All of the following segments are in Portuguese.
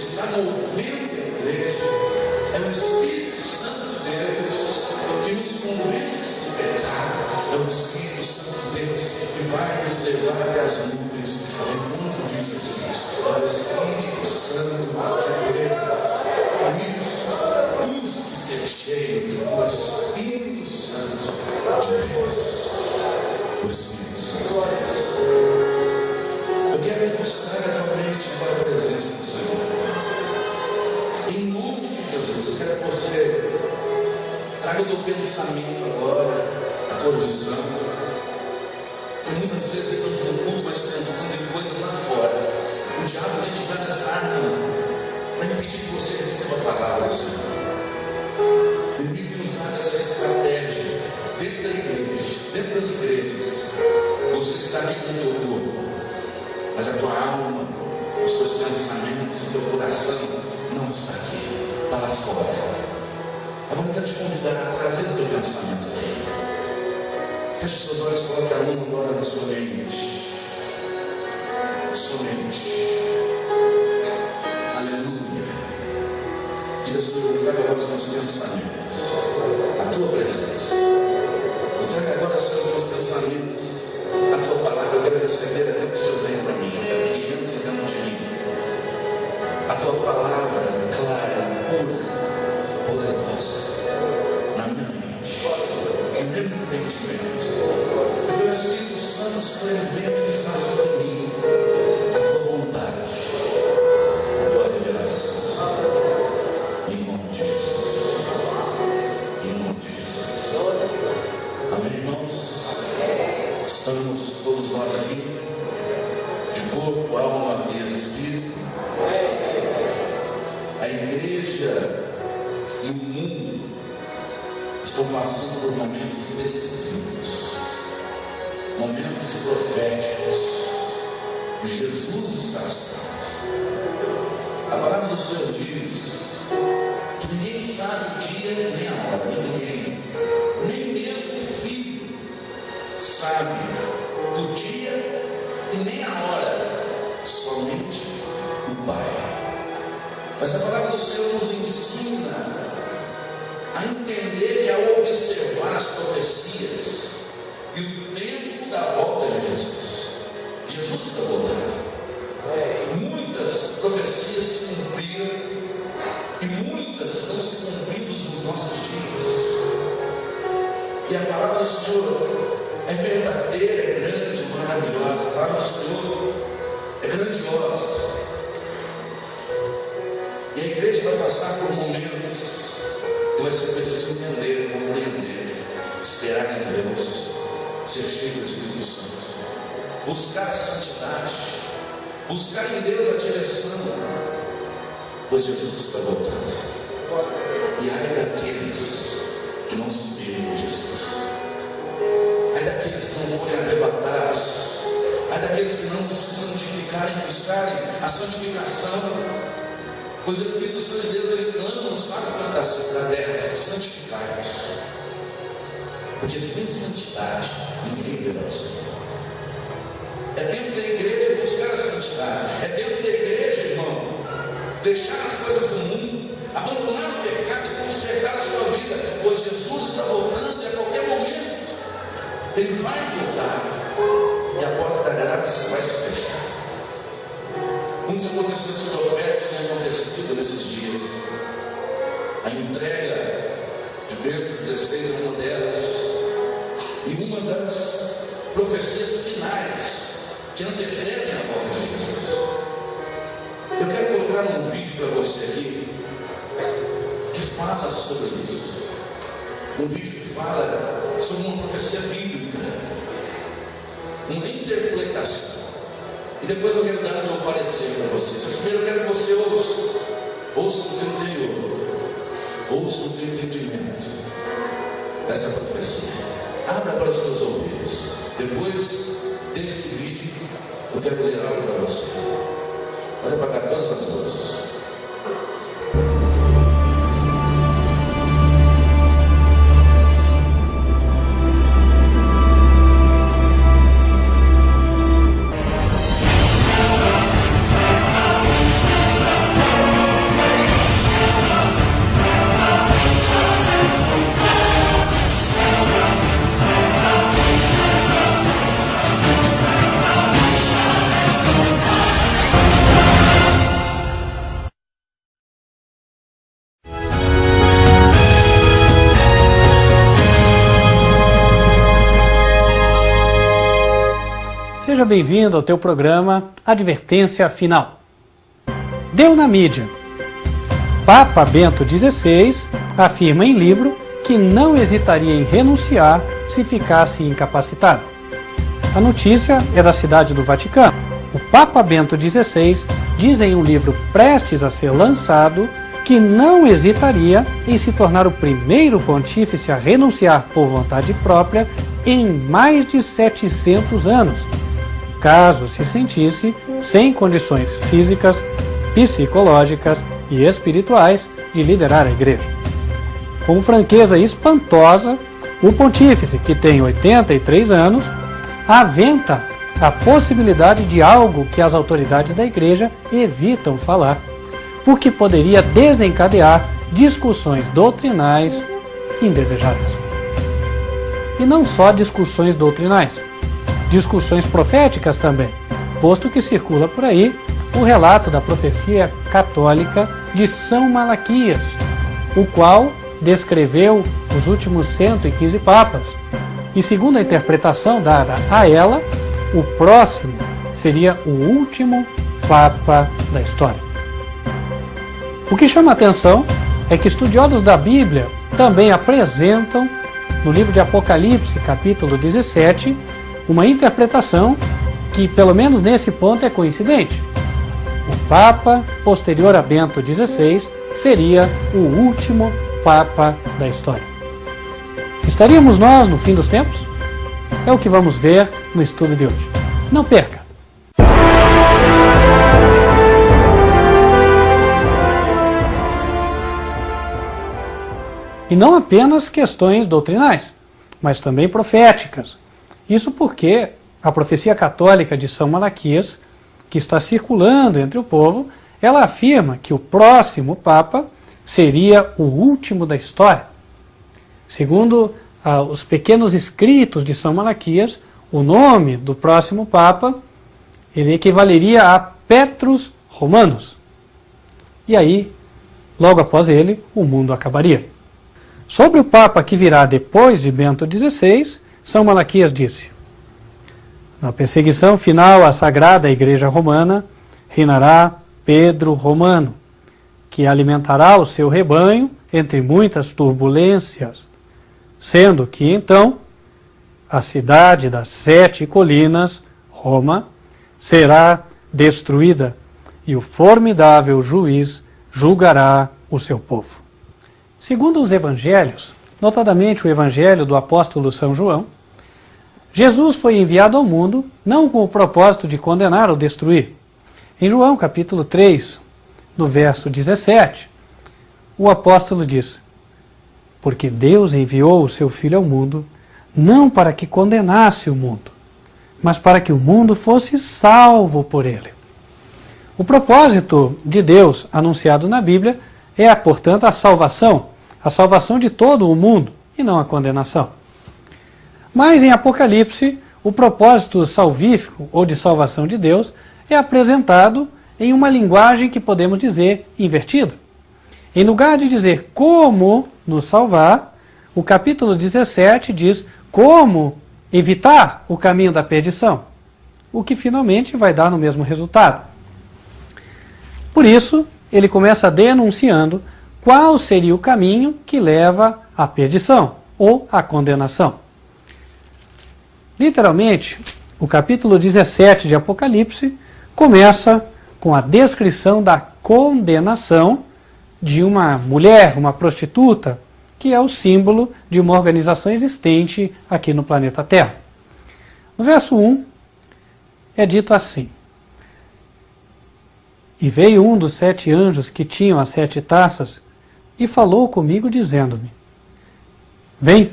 está movendo a igreja. É o Espírito Santo de Deus que nos convence do pecado. É o Espírito Santo de Deus que vai nos levar até as nuvens, em nome de Jesus. É o Espírito Santo de Deus. Por isso, busque ser cheio do Espírito Santo de Deus. O Espírito Santo de Deus. Eu quero que você traga realmente para a presença do Senhor. Em nome de Jesus, eu quero que você traga o teu pensamento agora, a tua visão. E muitas vezes estamos no culto, mas pensando em coisas lá fora. O diabo vem usar essa arma para impedir que você receba a palavra do Senhor. Ele tem usado essa estratégia dentro da igreja, dentro das igrejas. Você está aqui com o teu corpo, mas a tua alma, os teus pensamentos, o teu coração não está aqui, está lá fora. Agora eu quero te convidar a trazer o teu pensamento aqui. Feche seus olhos, coloque a mão agora na sua mente. Sua mente. Aleluia. Diga, Senhor, eu trago agora os meus pensamentos, a tua presença. Eu trago agora, Senhor, os meus pensamentos, a tua palavra. Eu quero receber aquilo que o Senhor tem para mim. Eu quero que entre dentro de mim a tua palavra clara, pura, poderosa, na minha mente, no meu entendimento. O teu Espírito Santo escrevendo está sobre mim a tua vontade, a tua revelação, em nome de Jesus. Em nome de Jesus. Amém, irmãos? Estamos todos nós aqui, de corpo, alma e espírito. A igreja e o mundo estão passando por momentos decisivos, momentos proféticos. Jesus está às portas. A palavra do Senhor diz que ninguém sabe o dia nem a hora, ninguém, nem mesmo o filho sabe do dia e nem a hora, somente o Pai. Mas a palavra do Senhor nos ensina a entender e a observar as profecias e o tempo da volta de Jesus. Jesus está voltando. Muitas profecias se cumpriram e muitas estão se cumprindo nos nossos dias. E a palavra do Senhor é verdadeira, é grande, maravilhosa. A palavra do Senhor é grandiosa. E a igreja vai passar por momentos que vai ser preciso entender, compreender, esperar em Deus, ser cheio do Espírito Santo, buscar a santidade, buscar em Deus a direção, pois Jesus está voltando. E ai daqueles que não subirem com Jesus, ai daqueles que não forem arrebatados, ai daqueles que não se santificarem, buscarem a santificação. Pois o Espírito Santo de Deus, ele clama nos quatro cantos da terra: santificai-vos. Porque sem santidade ninguém verá o Senhor. É tempo da igreja buscar a santidade. É tempo da igreja, irmão, deixar as coisas do mundo, abandonar o pecado e consertar a sua vida. Pois Jesus está voltando e a qualquer momento ele vai voltar e a porta da graça vai se fechar. Muitos acontecimentos proféticos têm acontecido nesses dias. A entrega de Bento XVI é uma delas, e uma das profecias finais que antecedem a volta de Jesus. Eu quero colocar um vídeo para você aqui que fala sobre isso. Um vídeo que fala sobre uma profecia bíblica, uma interpretação. E depois eu quero dar o meu parecer para vocês. Mas primeiro eu quero que você ouça o teu interior, ouça o teu entendimento dessa profecia. Abra para os teus ouvidos. Depois desse vídeo eu quero ler algo para você. Pode apagar todas as luzes. Seja bem-vindo ao teu programa Advertência Final. Deu na mídia. Papa Bento XVI afirma em livro que não hesitaria em renunciar se ficasse incapacitado. A notícia é da cidade do Vaticano. O Papa Bento XVI diz em um livro prestes a ser lançado que não hesitaria em se tornar o primeiro pontífice a renunciar por vontade própria em mais de 700 anos, caso se sentisse sem condições físicas, psicológicas e espirituais de liderar a Igreja. Com franqueza espantosa, o pontífice, que tem 83 anos, aventa a possibilidade de algo que as autoridades da Igreja evitam falar, o que poderia desencadear discussões doutrinais indesejadas. E não só discussões doutrinais, discussões proféticas também, posto que circula por aí o relato da profecia católica de São Malaquias, o qual descreveu os últimos 115 papas, e segundo a interpretação dada a ela, o próximo seria o último papa da história. O que chama a atenção é que estudiosos da Bíblia também apresentam, no livro de Apocalipse, capítulo 17, uma interpretação que, pelo menos nesse ponto, é coincidente. O Papa posterior a Bento XVI seria o último Papa da história. Estaríamos nós no fim dos tempos? É o que vamos ver no estudo de hoje. Não perca! E não apenas questões doutrinais, mas também proféticas. Isso porque a profecia católica de São Malaquias, que está circulando entre o povo, ela afirma que o próximo Papa seria o último da história. Segundo os pequenos escritos de São Malaquias, o nome do próximo Papa ele equivaleria a Petrus Romanus. E aí, logo após ele, o mundo acabaria. Sobre o Papa que virá depois de Bento XVI, São Malaquias disse: na perseguição final à Sagrada Igreja Romana, reinará Pedro Romano, que alimentará o seu rebanho entre muitas turbulências, sendo que então a cidade das 7 colinas, Roma, será destruída e o formidável juiz julgará o seu povo. Segundo os evangelhos, notadamente o evangelho do apóstolo São João, Jesus foi enviado ao mundo não com o propósito de condenar ou destruir. Em João capítulo 3, no verso 17, o apóstolo diz: porque Deus enviou o seu Filho ao mundo, não para que condenasse o mundo, mas para que o mundo fosse salvo por ele. O propósito de Deus anunciado na Bíblia é, portanto, a salvação de todo o mundo, e não a condenação. Mas em Apocalipse, o propósito salvífico ou de salvação de Deus é apresentado em uma linguagem que podemos dizer invertida. Em lugar de dizer como nos salvar, o capítulo 17 diz como evitar o caminho da perdição, o que finalmente vai dar no mesmo resultado. Por isso, ele começa denunciando qual seria o caminho que leva à perdição ou à condenação. Literalmente, o capítulo 17 de Apocalipse começa com a descrição da condenação de uma mulher, uma prostituta, que é o símbolo de uma organização existente aqui no planeta Terra. No verso 1, é dito assim: e veio um dos 7 anjos que tinham as 7 taças e falou comigo dizendo-me: vem,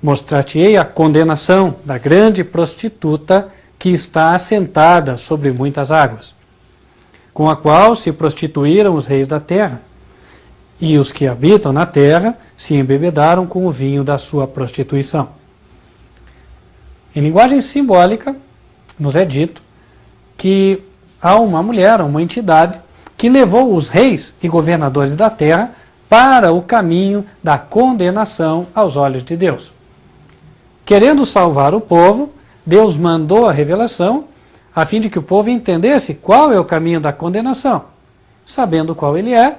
mostrar-te-ei a condenação da grande prostituta que está assentada sobre muitas águas, com a qual se prostituíram os reis da terra, e os que habitam na terra se embebedaram com o vinho da sua prostituição. Em linguagem simbólica, nos é dito que há uma mulher, uma entidade, que levou os reis e governadores da terra para o caminho da condenação aos olhos de Deus. Querendo salvar o povo, Deus mandou a revelação a fim de que o povo entendesse qual é o caminho da condenação. Sabendo qual ele é,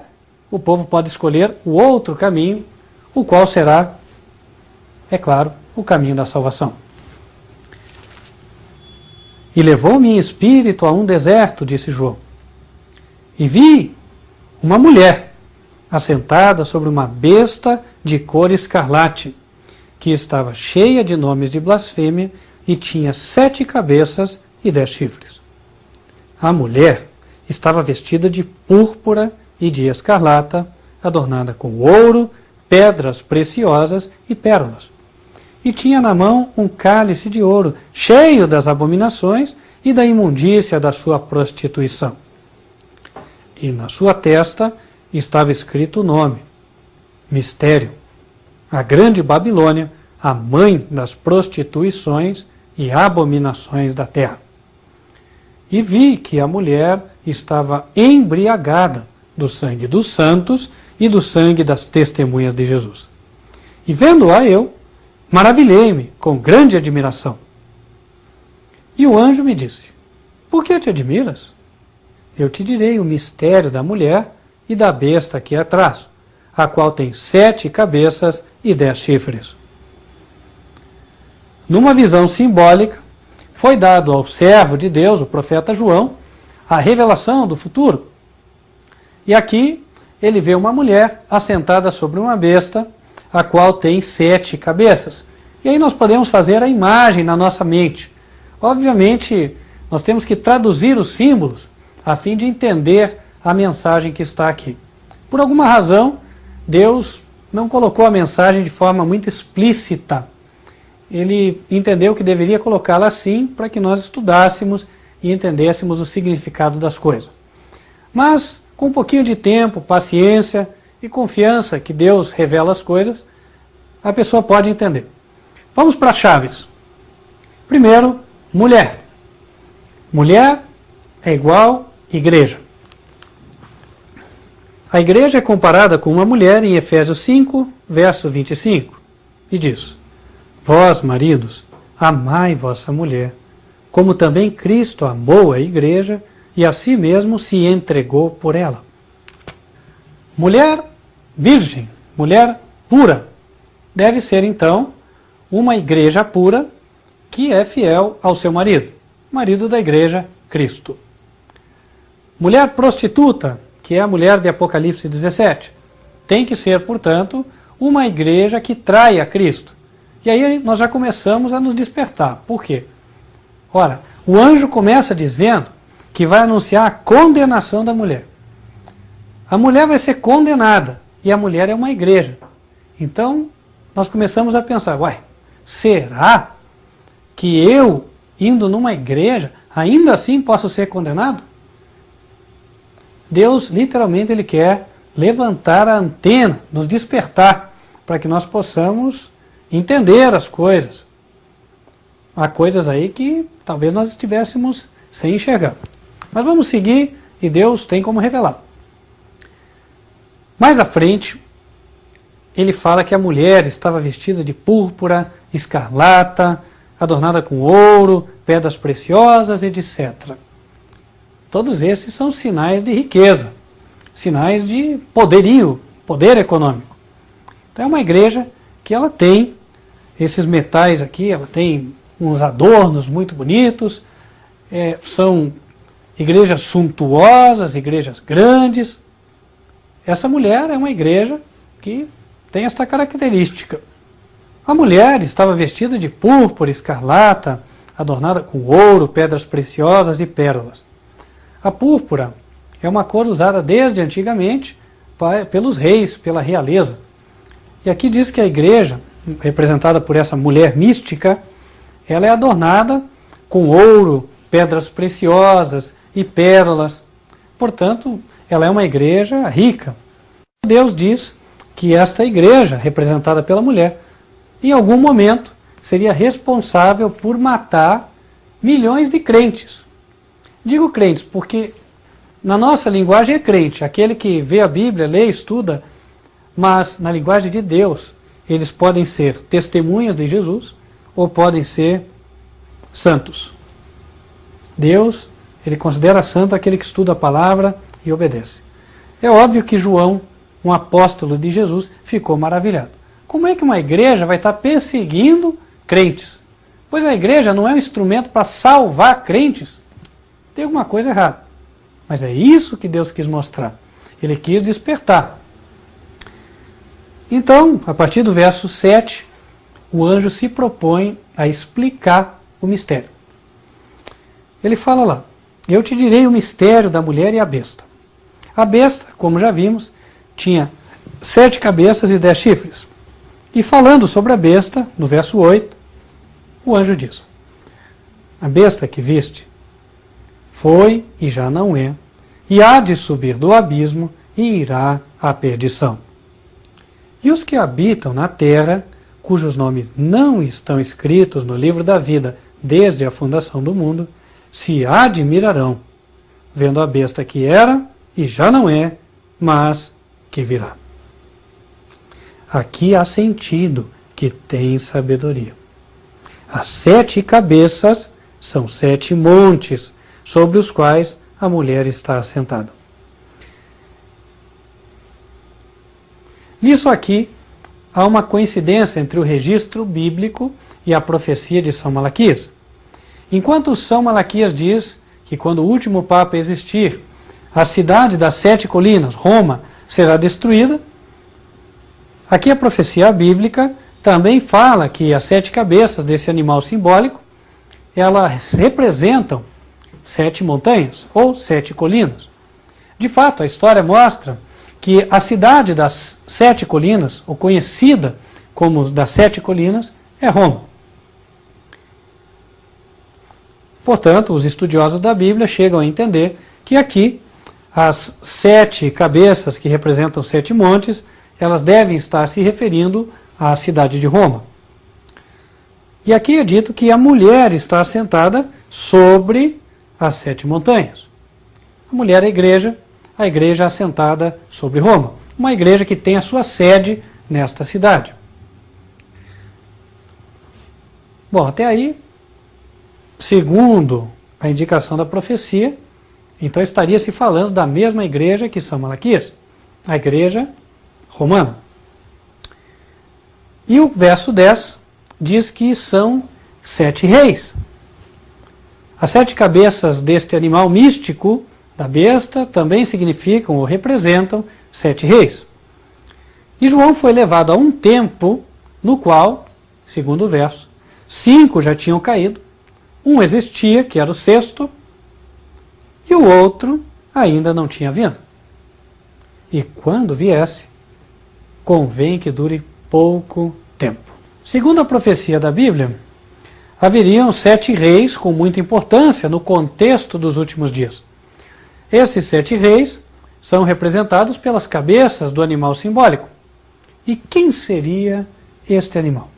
o povo pode escolher o outro caminho, o qual será, é claro, o caminho da salvação. E levou-me em espírito a um deserto, disse João, e vi uma mulher assentada sobre uma besta de cor escarlate, que estava cheia de nomes de blasfêmia e tinha 7 cabeças e 10 chifres. A mulher estava vestida de púrpura e de escarlata, adornada com ouro, pedras preciosas e pérolas. E tinha na mão um cálice de ouro, cheio das abominações e da imundícia da sua prostituição. E na sua testa estava escrito o nome, Mistério, a grande Babilônia, a mãe das prostituições e abominações da terra. E vi que a mulher estava embriagada do sangue dos santos e do sangue das testemunhas de Jesus. E vendo-a eu, maravilhei-me com grande admiração. E o anjo me disse, por que te admiras? Eu te direi o mistério da mulher e da besta que a traz, a qual tem 7 cabeças e 10 chifres. Numa visão simbólica, foi dado ao servo de Deus, o profeta João, a revelação do futuro. E aqui ele vê uma mulher assentada sobre uma besta, a qual tem 7 cabeças. E aí nós podemos fazer a imagem na nossa mente. Obviamente, nós temos que traduzir os símbolos a fim de entender a mensagem que está aqui. Por alguma razão, Deus não colocou a mensagem de forma muito explícita. Ele entendeu que deveria colocá-la assim para que nós estudássemos e entendêssemos o significado das coisas. Mas, com um pouquinho de tempo, paciência e confiança que Deus revela as coisas, a pessoa pode entender. Vamos para as chaves. Primeiro, mulher. Mulher é igual igreja. A igreja é comparada com uma mulher em Efésios 5, verso 25, e diz, vós, maridos, amai vossa mulher, como também Cristo amou a igreja e a si mesmo se entregou por ela. Mulher virgem, mulher pura, deve ser então uma igreja pura que é fiel ao seu marido, marido da igreja, Cristo. Mulher prostituta, que é a mulher de Apocalipse 17, tem que ser, portanto, uma igreja que trai a Cristo. E aí nós já começamos a nos despertar. Por quê? Ora, o anjo começa dizendo que vai anunciar a condenação da mulher. A mulher vai ser condenada, e a mulher é uma igreja. Então, nós começamos a pensar, uai, será que eu, indo numa igreja, ainda assim posso ser condenado? Deus, literalmente, Ele quer levantar a antena, nos despertar, para que nós possamos entender as coisas. Há coisas aí que talvez nós estivéssemos sem enxergar. Mas vamos seguir, e Deus tem como revelar. Mais à frente, ele fala que a mulher estava vestida de púrpura, escarlata, adornada com ouro, pedras preciosas, etc. Todos esses são sinais de riqueza, sinais de poderio, poder econômico. Então é uma igreja que ela tem esses metais aqui, ela tem uns adornos muito bonitos, são igrejas suntuosas, igrejas grandes. Essa mulher é uma igreja que tem esta característica. A mulher estava vestida de púrpura, escarlata, adornada com ouro, pedras preciosas e pérolas. A púrpura é uma cor usada desde antigamente pelos reis, pela realeza. E aqui diz que a igreja, representada por essa mulher mística, ela é adornada com ouro, pedras preciosas e pérolas. Portanto, ela é uma igreja rica. Deus diz que esta igreja, representada pela mulher, em algum momento seria responsável por matar milhões de crentes. Digo crentes porque na nossa linguagem é crente, aquele que vê a Bíblia, lê, estuda, mas na linguagem de Deus, eles podem ser testemunhas de Jesus ou podem ser santos. Deus, ele considera santo aquele que estuda a palavra e obedece. É óbvio que João, um apóstolo de Jesus, ficou maravilhado. Como é que uma igreja vai estar perseguindo crentes? Pois a igreja não é um instrumento para salvar crentes. Tem alguma coisa errada. Mas é isso que Deus quis mostrar. Ele quis despertar. Então, a partir do verso 7, o anjo se propõe a explicar o mistério. Ele fala lá: eu te direi o mistério da mulher e a besta. A besta, como já vimos, tinha 7 cabeças e 10 chifres. E falando sobre a besta, no verso 8, o anjo diz: a besta que viste foi e já não é, e há de subir do abismo e irá à perdição. E os que habitam na terra, cujos nomes não estão escritos no livro da vida desde a fundação do mundo, se admirarão, vendo a besta que era e já não é, mas que virá. Aqui há sentido que tem sabedoria. As 7 cabeças são 7 montes sobre os quais a mulher está assentada. Nisso aqui, há uma coincidência entre o registro bíblico e a profecia de São Malaquias. Enquanto São Malaquias diz que quando o último Papa existir, a cidade das 7 colinas, Roma, será destruída, aqui a profecia bíblica também fala que as 7 cabeças desse animal simbólico, elas representam 7 montanhas, ou 7 colinas. De fato, a história mostra que a cidade das 7 colinas, ou conhecida como das 7 colinas, é Roma. Portanto, os estudiosos da Bíblia chegam a entender que aqui as 7 cabeças que representam 7 montes, elas devem estar se referindo à cidade de Roma. E aqui é dito que a mulher está assentada sobre as 7 montanhas. A mulher é a igreja assentada sobre Roma. Uma igreja que tem a sua sede nesta cidade. Bom, até aí, segundo a indicação da profecia, então estaria se falando da mesma igreja que São Malaquias, a igreja romana. E o verso 10 diz que são 7 reis. As 7 cabeças deste animal místico, da besta, também significam ou representam 7 reis. E João foi levado a um tempo no qual, segundo o verso, 5 já tinham caído, um existia, que era o 6º, e o outro ainda não tinha vindo. E quando viesse, convém que dure pouco tempo. Segundo a profecia da Bíblia, haveriam 7 reis com muita importância no contexto dos últimos dias. Esses 7 reis são representados pelas cabeças do animal simbólico. E quem seria este animal?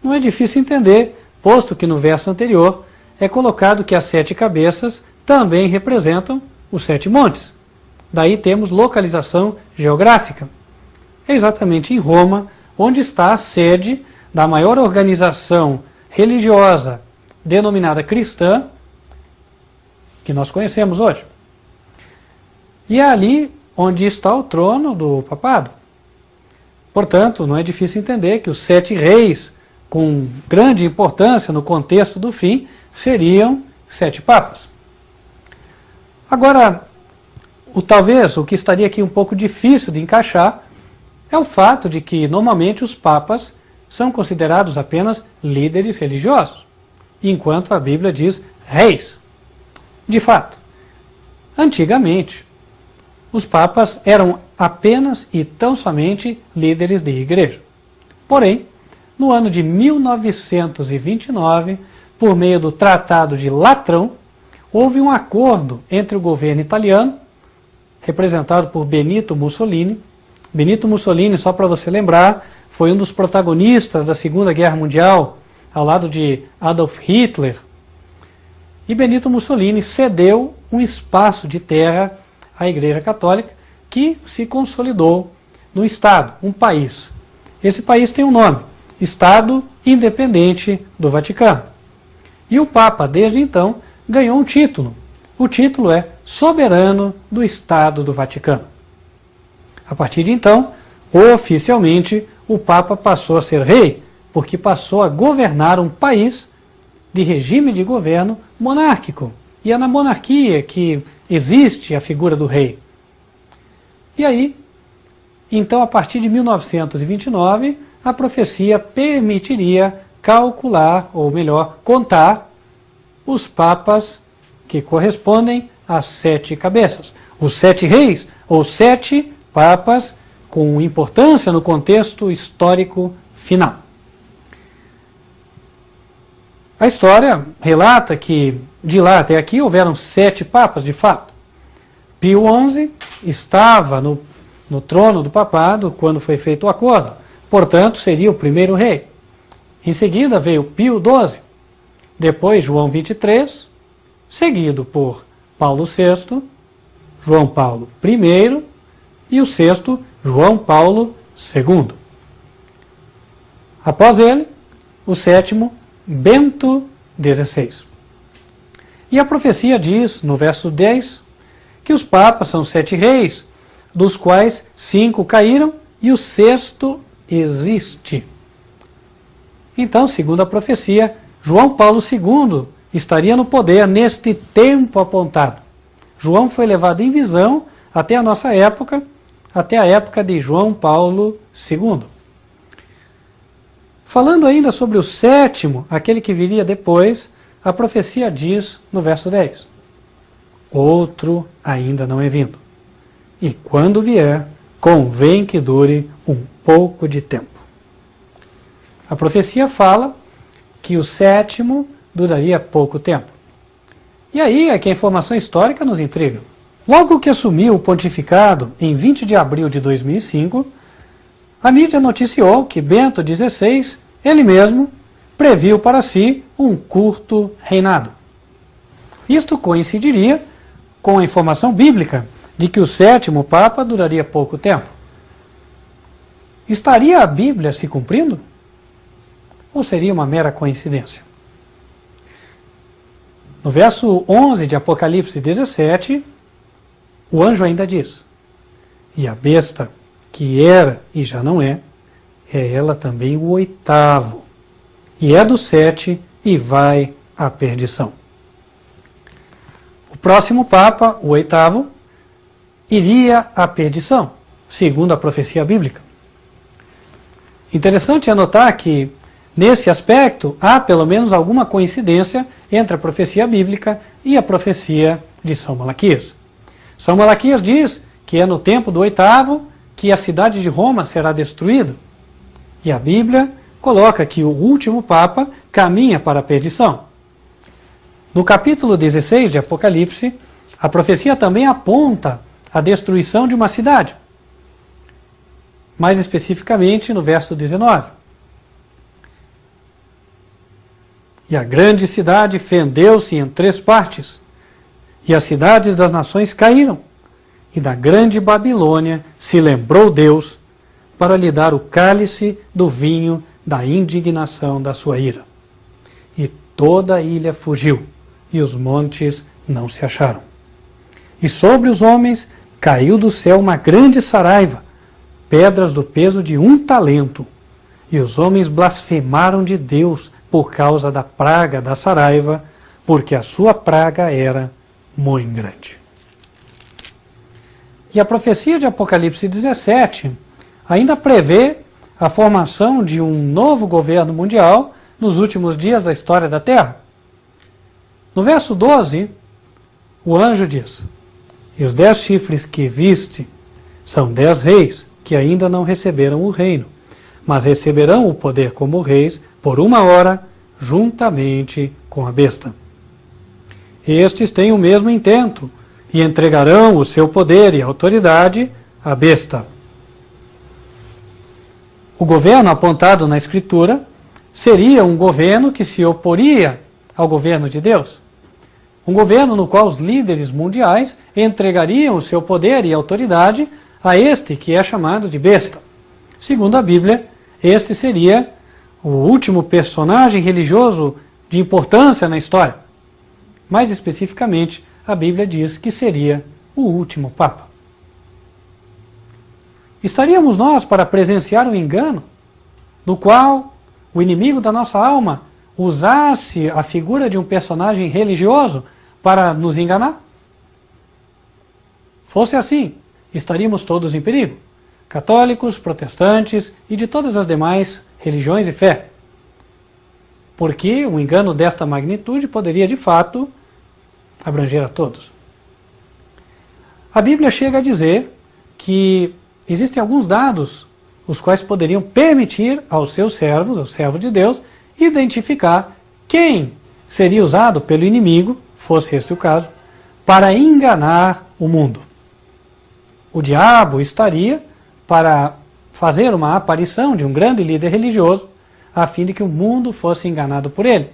Não é difícil entender, posto que no verso anterior é colocado que as 7 cabeças também representam os 7 montes. Daí temos localização geográfica. É exatamente em Roma, onde está a sede da maior organização religiosa denominada cristã que nós conhecemos hoje. E é ali onde está o trono do papado. Portanto, não é difícil entender que os 7 reis, com grande importância no contexto do fim, seriam 7 papas. Agora, talvez o que estaria aqui um pouco difícil de encaixar é o fato de que, normalmente, os papas são considerados apenas líderes religiosos, enquanto a Bíblia diz reis. De fato, antigamente, os papas eram apenas e tão somente líderes de igreja. Porém, no ano de 1929, por meio do Tratado de Latrão, houve um acordo entre o governo italiano, representado por Benito Mussolini. Benito Mussolini, só para você lembrar, foi um dos protagonistas da Segunda Guerra Mundial, ao lado de Adolf Hitler. E Benito Mussolini cedeu um espaço de terra à Igreja Católica, que se consolidou no Estado, um país. Esse país tem um nome, Estado Independente do Vaticano. E o Papa, desde então, ganhou um título. O título é Soberano do Estado do Vaticano. A partir de então, oficialmente, o Papa passou a ser rei, porque passou a governar um país de regime de governo monárquico. E é na monarquia que existe a figura do rei. E aí, então, a partir de 1929, a profecia permitiria calcular, ou melhor, contar os papas que correspondem às 7 cabeças. Os 7 reis, ou 7 papas com importância no contexto histórico final. A história relata que de lá até aqui houveram 7 papas de fato. Pio XI estava no trono do papado quando foi feito o acordo, portanto seria o primeiro rei. Em seguida veio Pio XII, depois João XXIII, seguido por Paulo VI, João Paulo I e o sexto, João Paulo II. Após ele, o sétimo, Bento XVI. E a profecia diz, no verso 10, que os papas são 7 reis, dos quais 5 caíram e o sexto existe. Então, segundo a profecia, João Paulo II estaria no poder neste tempo apontado. João foi levado em visão até a nossa época, até a época de João Paulo II. Falando ainda sobre o sétimo, aquele que viria depois, a profecia diz no verso 10: outro ainda não é vindo, e quando vier, convém que dure um pouco de tempo. A profecia fala que o sétimo duraria pouco tempo. E aí é que a informação histórica nos intriga. Logo que assumiu o pontificado, em 20 de abril de 2005, a mídia noticiou que Bento XVI, ele mesmo, previu para si um curto reinado. Isto coincidiria com a informação bíblica de que o sétimo Papa duraria pouco tempo. Estaria a Bíblia se cumprindo? Ou seria uma mera coincidência? No verso 11 de Apocalipse 17, o anjo ainda diz: e a besta, que era e já não é ela também o 8º, e é do 7 e vai à perdição. O próximo Papa, o 8º, iria à perdição, segundo a profecia bíblica. Interessante é notar que, nesse aspecto, há pelo menos alguma coincidência entre a profecia bíblica e a profecia de São Malaquias. São Malaquias diz que é no tempo do 8º que a cidade de Roma será destruída. E a Bíblia coloca que o último Papa caminha para a perdição. No capítulo 16 de Apocalipse, a profecia também aponta a destruição de uma cidade. Mais especificamente no verso 19. E a grande cidade fendeu-se em 3 partes, e as cidades das nações caíram, e da grande Babilônia se lembrou Deus para lhe dar o cálice do vinho da indignação da sua ira. E toda a ilha fugiu, e os montes não se acharam. E sobre os homens caiu do céu uma grande saraiva, pedras do peso de 1 talento, e os homens blasfemaram de Deus por causa da praga da saraiva, porque a sua praga era muito grande. E a profecia de Apocalipse 17 ainda prevê a formação de um novo governo mundial nos últimos dias da história da Terra. No verso 12, o anjo diz: e os 10 chifres que viste são 10 reis que ainda não receberam o reino, mas receberão o poder como reis por 1 hora, juntamente com a besta. Estes têm o mesmo intento, e entregarão o seu poder e autoridade à besta. O governo apontado na Escritura seria um governo que se oporia ao governo de Deus. Um governo no qual os líderes mundiais entregariam o seu poder e autoridade a este que é chamado de besta. Segundo a Bíblia, este seria o último personagem religioso de importância na história. Mais especificamente, a Bíblia diz que seria o último Papa. Estaríamos nós para presenciar um engano no qual o inimigo da nossa alma usasse a figura de um personagem religioso para nos enganar? Fosse assim, estaríamos todos em perigo, católicos, protestantes e de todas as demais religiões e fé. Porque um engano desta magnitude poderia, de fato, abranger a todos. A Bíblia chega a dizer que existem alguns dados os quais poderiam permitir aos seus servos, ao servo de Deus, identificar quem seria usado pelo inimigo, fosse este o caso, para enganar o mundo. O diabo estaria para fazer uma aparição de um grande líder religioso, a fim de que o mundo fosse enganado por ele.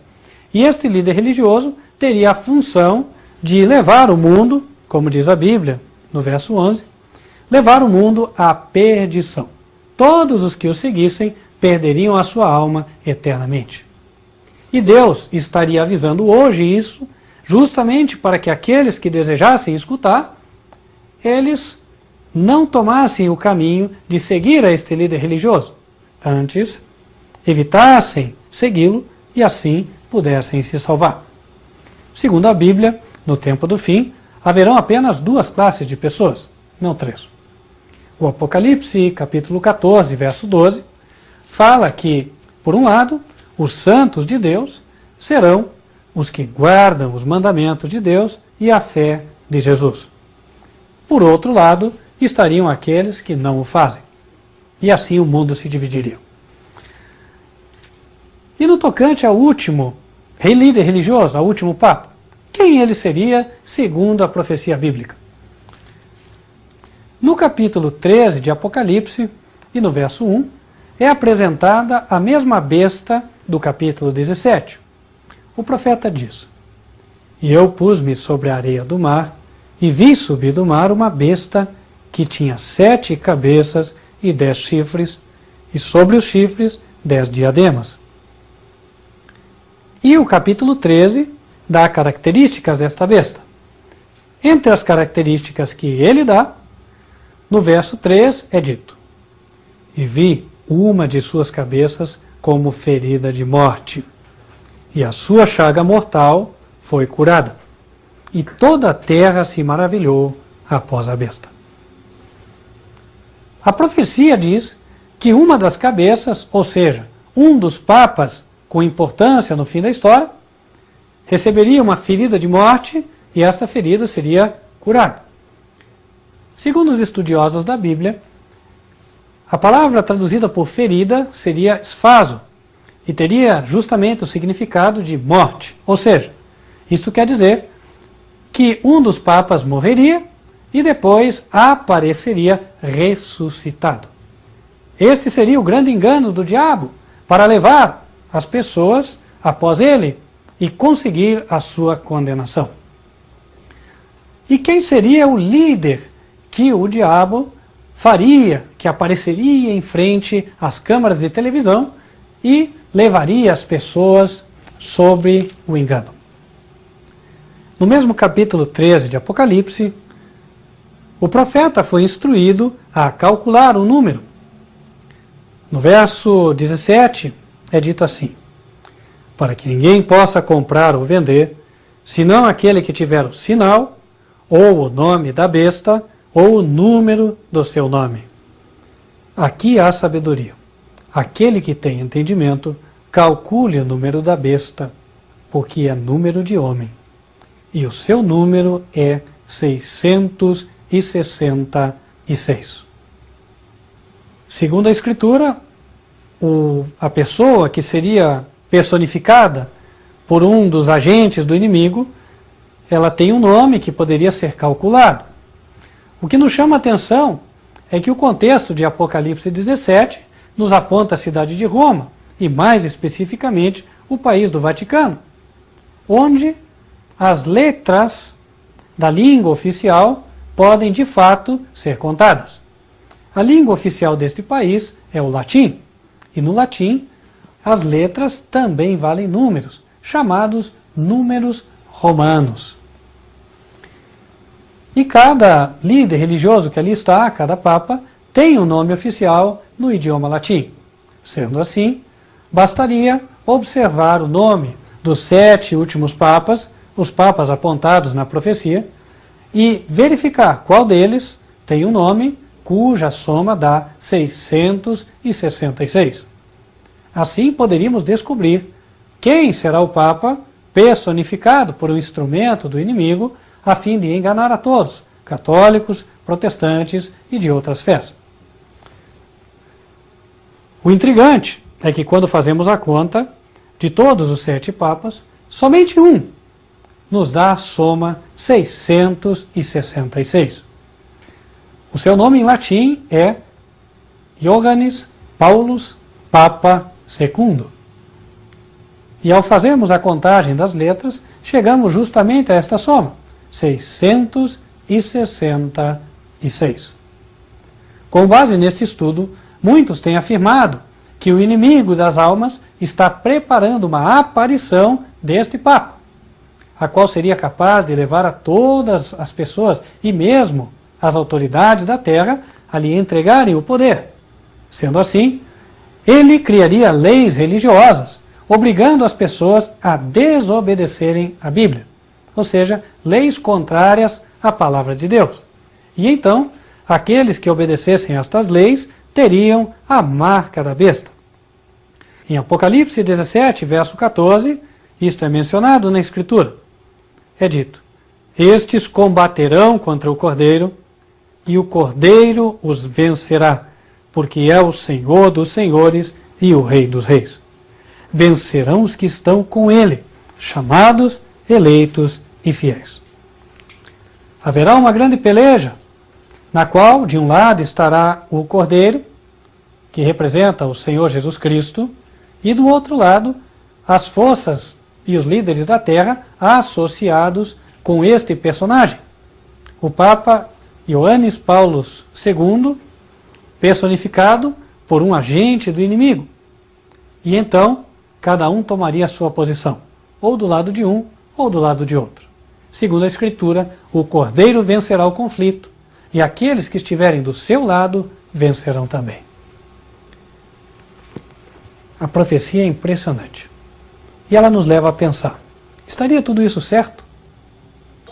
E este líder religioso teria a função de levar o mundo, como diz a Bíblia, no verso 11, levar o mundo à perdição. Todos os que o seguissem perderiam a sua alma eternamente. E Deus estaria avisando hoje isso, justamente para que aqueles que desejassem escutar, eles não tomassem o caminho de seguir a este líder religioso. Antes, evitassem segui-lo e assim pudessem se salvar. Segundo a Bíblia, no tempo do fim, haverão apenas duas classes de pessoas, não três. O Apocalipse, capítulo 14, verso 12, fala que, por um lado, os santos de Deus serão os que guardam os mandamentos de Deus e a fé de Jesus. Por outro lado, estariam aqueles que não o fazem. E assim o mundo se dividiria. E no tocante ao último líder religioso, ao último Papa, quem ele seria segundo a profecia bíblica? No capítulo 13 de Apocalipse, e no verso 1, é apresentada a mesma besta do capítulo 17. O profeta diz: E eu pus-me sobre a areia do mar, e vi subir do mar uma besta que tinha 7 cabeças e 10 chifres, e sobre os chifres 10 diademas. E o capítulo 13 dá características desta besta. Entre as características que ele dá, no verso 3 é dito: E vi uma de suas cabeças como ferida de morte, e a sua chaga mortal foi curada, e toda a terra se maravilhou após a besta. A profecia diz que uma das cabeças, ou seja, um dos papas com importância no fim da história, receberia uma ferida de morte e esta ferida seria curada. Segundo os estudiosos da Bíblia, a palavra traduzida por ferida seria esfazo e teria justamente o significado de morte. Ou seja, isto quer dizer que um dos papas morreria e depois apareceria ressuscitado. Este seria o grande engano do diabo para levar as pessoas após ele e conseguir a sua condenação. E quem seria o líder que o diabo faria, que apareceria em frente às câmaras de televisão e levaria as pessoas sobre o engano? No mesmo capítulo 13 de Apocalipse, o profeta foi instruído a calcular o número. No verso 17 é dito assim: para que ninguém possa comprar ou vender, senão aquele que tiver o sinal, ou o nome da besta, ou o número do seu nome. Aqui há sabedoria. Aquele que tem entendimento, calcule o número da besta, porque é número de homem. E o seu número é 666. Segundo a Escritura, a pessoa que seria personificada por um dos agentes do inimigo, ela tem um nome que poderia ser calculado. O que nos chama a atenção é que o contexto de Apocalipse 17 nos aponta a cidade de Roma, e mais especificamente o país do Vaticano, onde as letras da língua oficial podem de fato ser contadas. A língua oficial deste país é o latim, e no latim as letras também valem números, chamados números romanos. E cada líder religioso que ali está, cada papa, tem um nome oficial no idioma latim. Sendo assim, bastaria observar o nome dos 7 últimos papas, os papas apontados na profecia, e verificar qual deles tem um nome cuja soma dá 666. Assim poderíamos descobrir quem será o papa personificado por um instrumento do inimigo a fim de enganar a todos, católicos, protestantes e de outras fés. O intrigante é que quando fazemos a conta de todos os 7 papas, somente um nos dá a soma 666. O seu nome em latim é Johannes Paulus Papa II. E ao fazermos a contagem das letras, chegamos justamente a esta soma, 666. Com base neste estudo, muitos têm afirmado que o inimigo das almas está preparando uma aparição deste Papa, a qual seria capaz de levar a todas as pessoas e mesmo as autoridades da terra a lhe entregarem o poder. Sendo assim, ele criaria leis religiosas, obrigando as pessoas a desobedecerem a Bíblia, ou seja, leis contrárias à palavra de Deus. E então, aqueles que obedecessem a estas leis teriam a marca da besta. Em Apocalipse 17, verso 14, isto é mencionado na Escritura. É dito: estes combaterão contra o Cordeiro, e o Cordeiro os vencerá, porque é o Senhor dos senhores e o Rei dos reis. Vencerão os que estão com ele, chamados, eleitos e fiéis. Haverá uma grande peleja, na qual, de um lado, estará o Cordeiro, que representa o Senhor Jesus Cristo, e do outro lado, as forças e os líderes da terra associados com este personagem. O Papa Johannes Paulus II, personificado por um agente do inimigo. E então, cada um tomaria a sua posição, ou do lado de um, ou do lado de outro. Segundo a Escritura, o Cordeiro vencerá o conflito, e aqueles que estiverem do seu lado vencerão também. A profecia é impressionante. E ela nos leva a pensar, estaria tudo isso certo?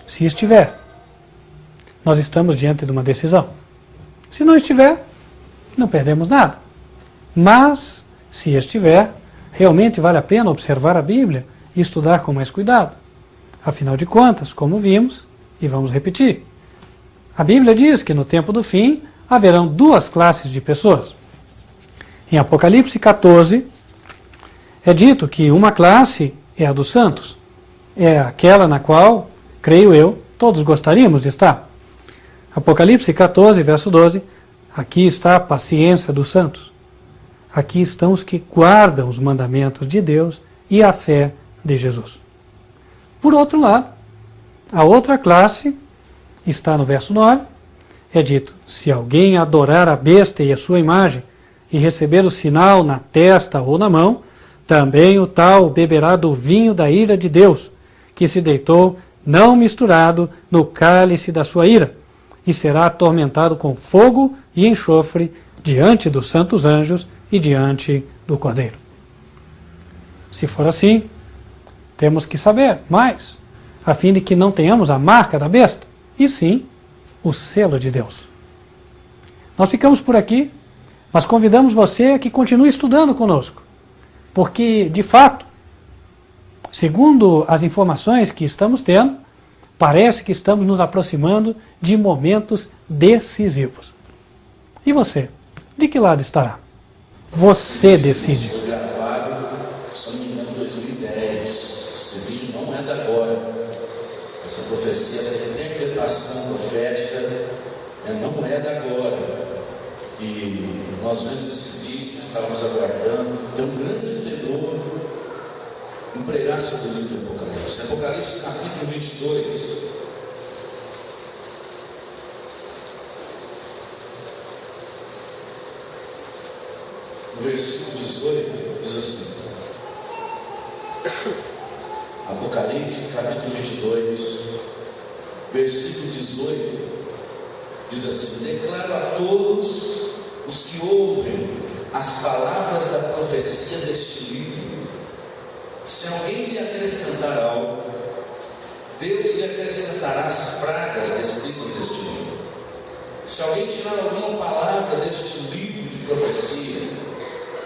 Se estiver, nós estamos diante de uma decisão. Se não estiver, não perdemos nada. Mas, se estiver, realmente vale a pena observar a Bíblia e estudar com mais cuidado. Afinal de contas, como vimos, e vamos repetir, a Bíblia diz que no tempo do fim haverão 2 classes de pessoas. Em Apocalipse 14, é dito que uma classe é a dos santos, é aquela na qual, creio eu, todos gostaríamos de estar. Apocalipse 14, verso 12, aqui está a paciência dos santos. Aqui estão os que guardam os mandamentos de Deus e a fé de Jesus. Por outro lado, a outra classe está no verso 9, é dito: se alguém adorar a besta e a sua imagem e receber o sinal na testa ou na mão, também o tal beberá do vinho da ira de Deus, que se deitou não misturado no cálice da sua ira, e será atormentado com fogo e enxofre diante dos santos anjos e diante do Cordeiro. Se for assim, temos que saber mais, a fim de que não tenhamos a marca da besta, e sim o selo de Deus. Nós ficamos por aqui, mas convidamos você a que continue estudando conosco, porque, de fato, segundo as informações que estamos tendo, parece que estamos nos aproximando de momentos decisivos. E você? De que lado estará? Você decide. Foi gravado, se não me engano, em 2010. Esse vídeo não é da agora. Essa profecia, essa interpretação profética não é da agora. E nós vemos esse vídeo, estávamos aguardando. Tem um grande temor em pregar sobre o livro de Apocalipse. Apocalipse capítulo 22. No versículo 18, diz assim: Apocalipse, capítulo 22, versículo 18, diz assim: declaro a todos os que ouvem as palavras da profecia deste livro, se alguém lhe acrescentar algo, Deus lhe acrescentará as pragas descritas neste livro. Se alguém tirar alguma palavra deste livro de profecia,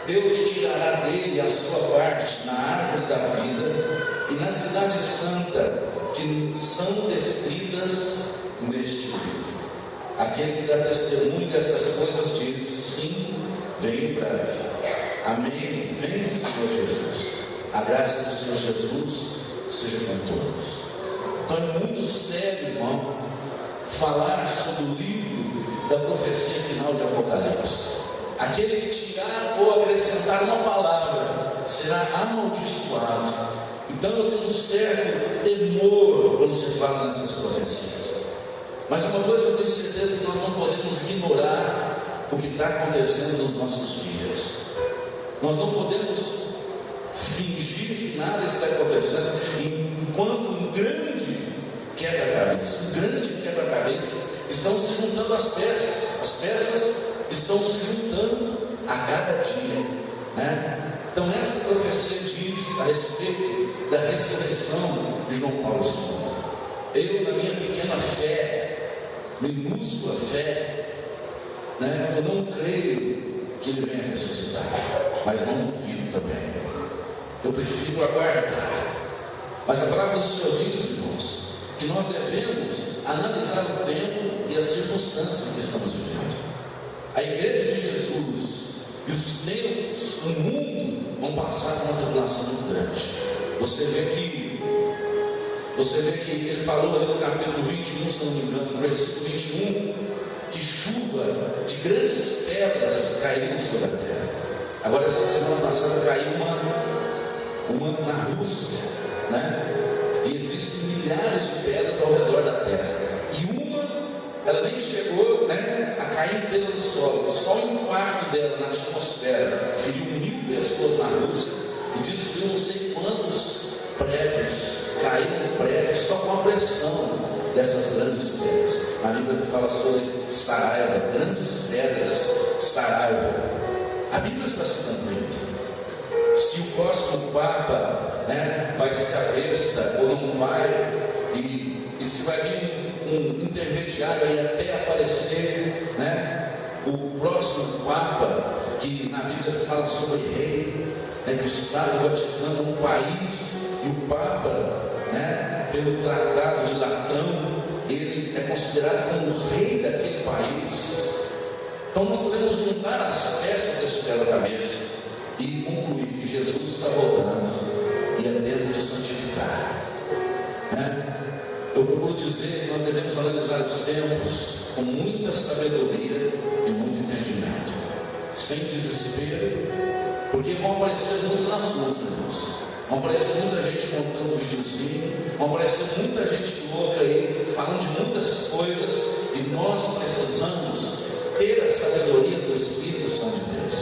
Deus tirará dele a sua parte na árvore da vida e na cidade santa, que são descritas neste livro. Aquele que dá testemunho dessas coisas diz: sim, vem em breve. Amém. Vem, Senhor Jesus. A graça do Senhor Jesus seja com todos. Então é muito sério, irmão, falar sobre o livro da profecia final de Apocalipse. Aquele que tirar ou acrescentar uma palavra será amaldiçoado. Então eu tenho um certo temor quando se fala nessas profecias. Mas uma coisa eu tenho certeza: que nós não podemos ignorar o que está acontecendo nos nossos dias. Nós não podemos fingir que nada está acontecendo, enquanto um grande quebra-cabeça estão se juntando as peças estão se juntando a cada dia, né? Então essa profecia diz a respeito da ressurreição de João Paulo II. Eu, na minha pequena fé, minúscula fé, né, eu não creio que ele venha ressuscitar, mas não duvido também. Eu prefiro aguardar. Mas a palavra do Senhor diz, irmãos, que nós devemos analisar o tempo e as circunstâncias que estamos vivendo. A igreja de Jesus e os tempos, o mundo, vão passar por uma tribulação muito grande. Você vê que ele falou ali no capítulo 21, se não me engano, no versículo 21, que chuva de grandes pedras caíram sobre a terra. Agora, essa semana passada caiu uma na Rússia, né? E existem milhares de pedras ao redor da terra. E ela nem chegou, né, a cair inteira no solo. Só o impacto dela na atmosfera feriu 1000 pessoas na Rússia e destruiu não sei quantos prédios. Caíram prédios só com a pressão dessas grandes pedras. A Bíblia fala sobre Saraiva, grandes pedras, Saraiva. A Bíblia está se cumprindo. Se o próximo Papa, né, vai ser a besta ou não vai, e se vai vir um intermediário aí até aparecer, né, o próximo Papa, que na Bíblia fala sobre rei, né, que o Estado Vaticano é um país, e o Papa, né, pelo Tratado de Latrão, ele é considerado como o rei daquele país. Então nós podemos juntar as peças desse quebra-cabeça e concluir que Jesus está voltando e é tempo de santificar, né? Eu procuro dizer que nós devemos analisar os tempos com muita sabedoria e muito entendimento, sem desespero, porque vão aparecer muitos assuntos, vão aparecer muita gente montando videozinho, vão aparecer muita gente louca aí, falando de muitas coisas, e nós precisamos ter a sabedoria do Espírito Santo de Deus.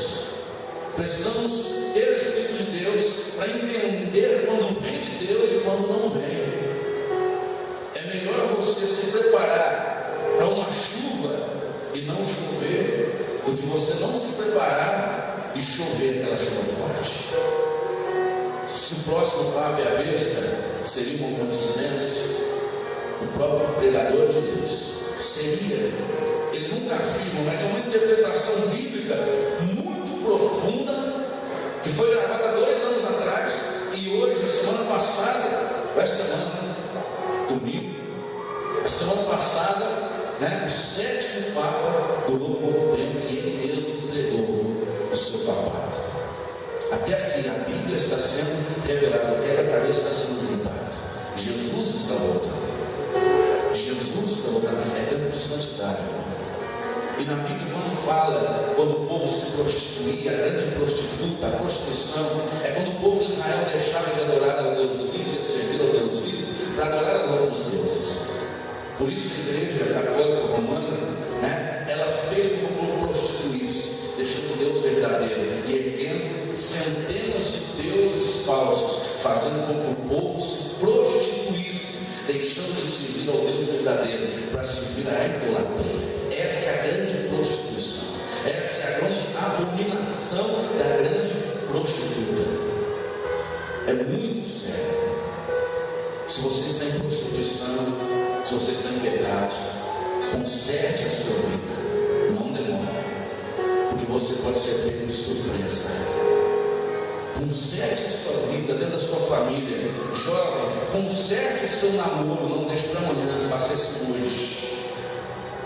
Precisamos ter o Espírito de Deus para entender quando vem de Deus e quando não vem. É melhor você se preparar para uma chuva e não chover, do que você não se preparar e chover aquela chuva forte. Se o próximo Papa é a besta, seria uma coincidência? O próprio pregador diz isso. Seria. Ele nunca afirma, mas é uma interpretação bíblica muito profunda, que foi gravada 2 anos atrás, e hoje, na semana passada, domingo, a semana passada, né, o 7º Papa durou pouco tempo e ele mesmo entregou o seu papado. Até aqui a Bíblia está sendo revelada, o quebra-cabeça está sendo limpado. Jesus está voltando. Jesus está voltando. É tempo de santidade, irmão. E na Bíblia, quando o povo se prostituía, a grande prostituta, a prostituição, é quando o povo de Israel deixava de adorar ao Deus vivo, de servir ao Deus vivo, para adorar a outros deuses. Por isso a Igreja Católica Romana, né, ela fez com que o povo prostituísse, deixando o Deus verdadeiro e erguendo centenas de deuses falsos, fazendo com que o povo se prostituísse pode ser pego de surpresa. Conserte a sua vida dentro da sua família. Jovem, conserte o seu namoro. Não deixe para amanhã, faça isso hoje.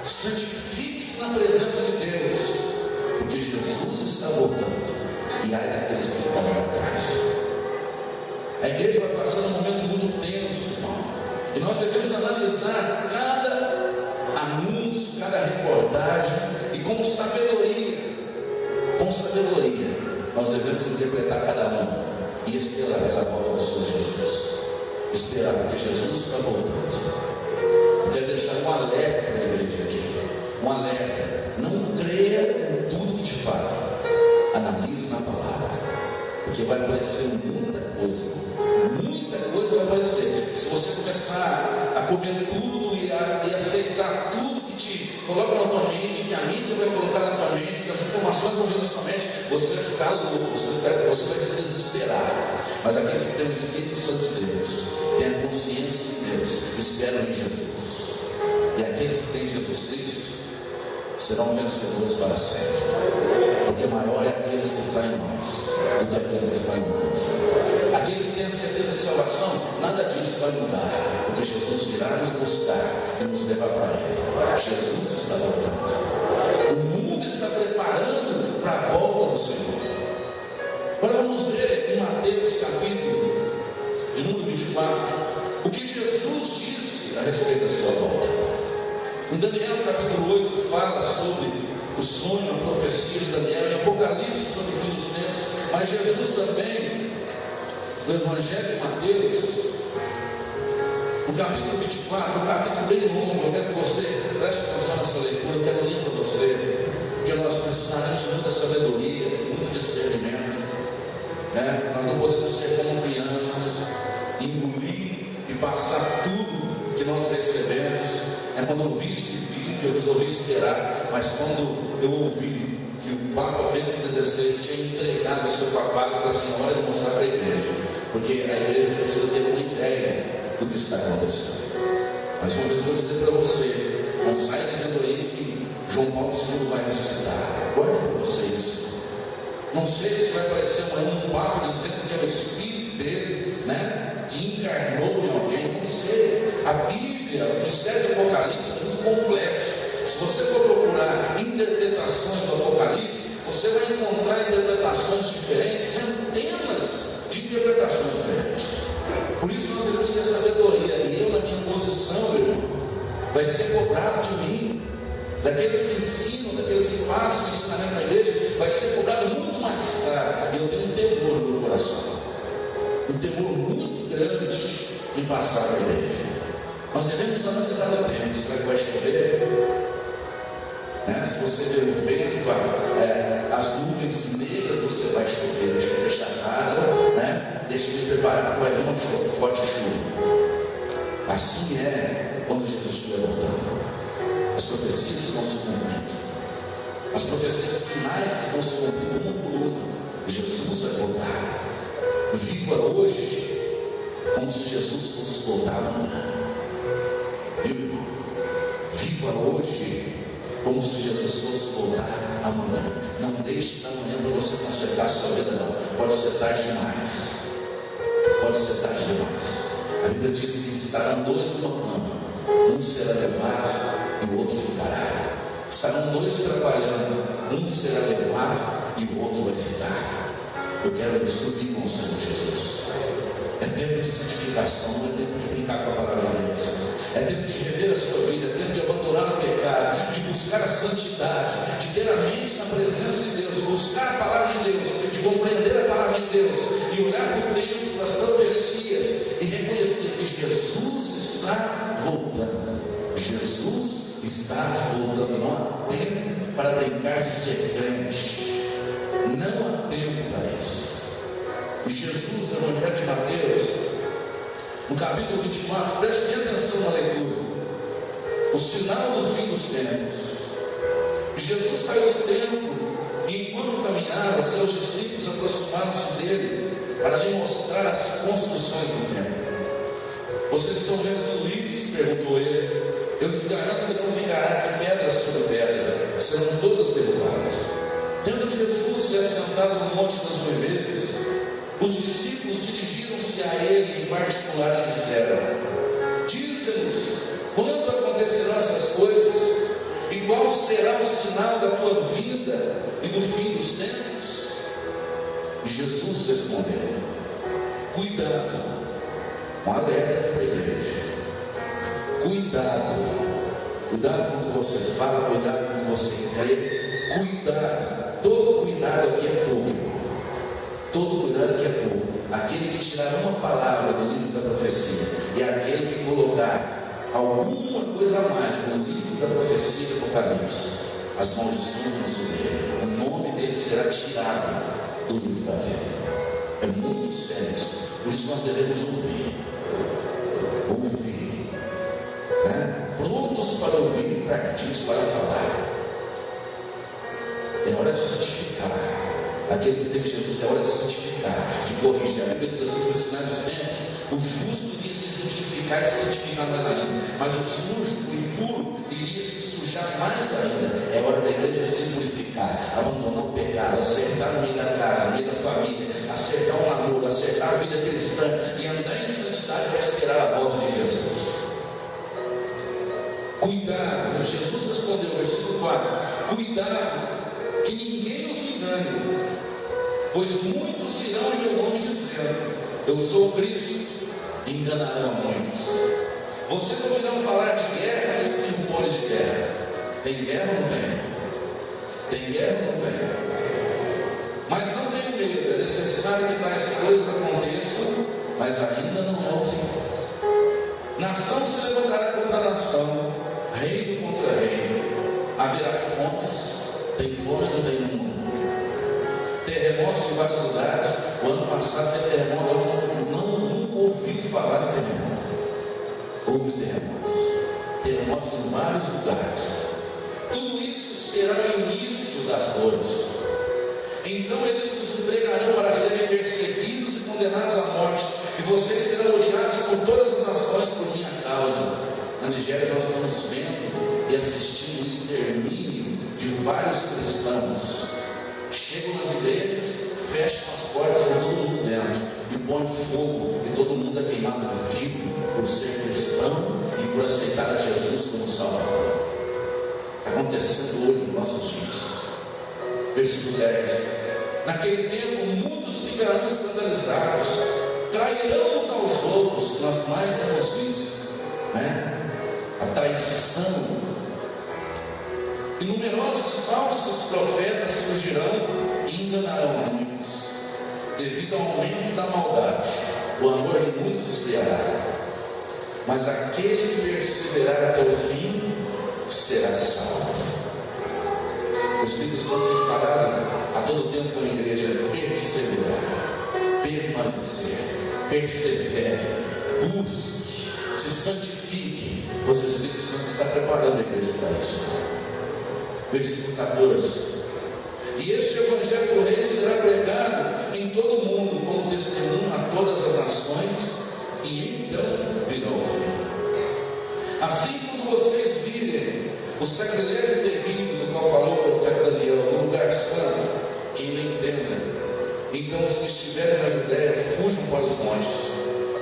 Santifique-se na presença de Deus, porque Jesus está voltando. E ai daqueles que estão lá atrás. A igreja vai passando um momento muito tenso, irmão. E nós devemos analisar cada anúncio, cada reportagem, e com sabedoria, nós devemos interpretar cada um e esperar pela volta do Senhor Jesus. Esperar, porque Jesus está voltando. Eu quero deixar um alerta para a igreja aqui. Um alerta. Não creia em tudo que te fala. Analise na palavra. Porque vai aparecer muita coisa. Muita coisa vai aparecer. Se você começar a comer tudo e aceitar tudo que te coloca na tua mente, que a mídia vai colocar na tua mente, que as informações vão vir na sua mente, você vai ficar louco, você vai se desesperar. Mas aqueles que têm o Espírito Santo de Deus, têm a consciência de Deus, esperam em Jesus. E aqueles que têm Jesus Cristo serão vencedores para sempre. Porque maior é aqueles que estão em nós do que aqueles que estão em nós. Aqueles que têm a certeza de salvação, nada disso vai mudar, porque Jesus virá nos buscar e nos levar para Ele. Jesus está voltando. O mundo está preparando para a volta do Senhor. Agora vamos ver em Mateus capítulo de número 24 o que Jesus disse a respeito da sua volta. Em Daniel capítulo 8 fala sobre o sonho, a profecia de Daniel, em Apocalipse sobre o fim dos tempos. Mas Jesus também, no Evangelho de Mateus, no capítulo 24, um capítulo bem longo, eu quero que você preste atenção nessa leitura, eu quero ler para você, porque nós precisaremos de muita sabedoria, muito discernimento. Nós não podemos ser como crianças, engolir e passar tudo que nós recebemos. Quando eu ouvi esse vídeo, eu resolvi esperar, mas quando eu ouvi que o Papa Bento XVI tinha entregado o seu papado, eu falei assim: hora de mostrar para a igreja, porque a igreja precisa ter uma ideia do que está acontecendo. Mas uma vez eu vou dizer para você, não saia dizendo aí que João Paulo II vai ressuscitar. Guarde para você isso. Não sei se vai aparecer amanhã um Papa dizendo que é o Espírito dele, que encarnou em alguém, não sei. A Bíblia, o mistério do Apocalipse é muito complexo. Se você for procurar interpretações do Apocalipse, você vai encontrar interpretações diferentes, centenas de interpretações diferentes. Por isso nós devemos ter sabedoria. E eu, na minha posição, meu irmão, vai ser cobrado de mim, daqueles que ensinam, daqueles que passam o ensinamento na igreja, vai ser cobrado muito mais caro. E eu tenho um temor no meu coração, um temor muito grande em passar para a igreja. Nós devemos analisar o tempo. Será que vai chover? Se você vê o vento, as nuvens negras, você vai chover. Deixa eu fechar a casa, deixa eu me preparar, porque vai vir uma forte chuva. Assim é quando Jesus estiver voltando. As profecias estão se cumprindo. As profecias finais estão se cumprindo uma por uma. E Jesus vai voltar. Viva hoje como se Jesus fosse voltar amanhã. Viu, irmão? Viva hoje como se Jesus fosse voltar amanhã. Não deixe amanhã para você consertar a sua vida, não. Pode ser tarde demais. Pode ser tarde demais. A Bíblia diz que estarão dois numa cama, um será levado e o outro ficará. Estarão dois trabalhando, um será levado e o outro vai ficar. Eu quero subir com o Senhor Jesus. É tempo de santificação, não é tempo de brincar com a palavra de Deus. É tempo de rever a sua vida, é tempo de abandonar o pecado, de buscar a santidade, de ter a mente na presença de Deus, de buscar a palavra de Deus, de compreender a palavra de Deus, e olhar para o tempo, para as profecias, e reconhecer que Jesus está voltando. Jesus está voltando. Não há tempo para brincar de ser crente. Não há tempo para isso. E Jesus, no Evangelho de Mateus, no capítulo 24, preste bem atenção na leitura. O sinal dos fim dos tempos. Jesus saiu do templo e, enquanto caminhava, seus discípulos aproximaram-se dele para lhe mostrar as construções do templo. Vocês estão vendo tudo isso? Perguntou ele. Eu lhes garanto que não ficará de pedra sobre pedra, serão todas derrubadas. Tendo Jesus se assentado no Monte das Oliveiras, os discípulos dirigiram-se a ele em particular e disseram: dize-nos, quando acontecerão essas coisas? E qual será o sinal da tua vinda e do fim dos tempos? E Jesus respondeu: cuidado, um alerta para a igreja. Cuidado quando você fala, cuidado quando você crê, cuidado, todo cuidado aqui é público, todo cuidado aqui é público. Aquele que tirar uma palavra do livro da profecia e aquele que colocar alguma coisa a mais no livro da profecia do Apocalipse, as maldições vão subir, o nome dele será tirado do livro da vida. É muito sério isso, por isso nós devemos ouvir, né? Prontos para ouvir e tardios para falar. É hora de santificar. Aquele que tem Jesus, é hora de santificar, de corrigir. A Bíblia diz assim: nos sinais dos tempos, o justo iria se justificar e se santificar mais ainda, mas o sujo, o impuro, iria se sujar mais ainda. É hora da igreja se purificar, abandonar o pecado, acertar no meio da casa, no meio da família, acertar o namoro, acertar a vida cristã e andar em santidade para esperar a volta de Jesus. Cuidado, Jesus respondeu, versículo 4: cuidado, que ninguém nos engane, pois muitos irão em meu nome dizendo: eu sou Cristo, e enganarão a muitos. Vocês ouvirão falar de guerras e rumores de guerra. Tem guerra ou não tem? Tem guerra ou não tem? Mas não tenham medo, é necessário que tais coisas aconteçam, mas ainda não é o fim. Nação se levantará contra nação, reino contra reino. Haverá fomes, tem fome no mundo. Terremotos em vários lugares. O ano passado teve terremoto onde eu nunca ouvi falar em terremoto. Houve terremotos em vários lugares. Tudo isso será o início das dores. Então eles nos entregarão para serem perseguidos e condenados à morte, e vocês serão odiados por todas as nações por minha causa. Na Nigéria nós estamos vendo e assistindo o extermínio de vários cristãos. Chegam nas igrejas, fecham as portas com todo mundo dentro e põem fogo, e todo mundo é queimado vivo por ser cristão e por aceitar a Jesus como Salvador. Está acontecendo hoje nos nossos dias. Versículo 10: naquele tempo muitos ficarão escandalizados, trairão uns aos outros, que nós mais temos visto, né? A traição. E numerosos falsos profetas surgirão e enganarão muitos. Devido ao aumento da maldade, o amor de muitos esfriará. Mas aquele que perseverar até o fim será salvo. O Espírito Santo tem falado a todo tempo com a igreja: perseverar, permanecer, persevere, busque, se santifique, pois o Espírito Santo está preparando a igreja para isso. Versículo 14: e este evangelho do reino será pregado em todo o mundo como testemunho a todas as nações, e então virá o fim. Assim, quando vocês virem o sacrilégio terrível do qual falou o profeta Daniel no lugar santo, quem não entenda, então os que estiverem na Judéia fujam para os montes.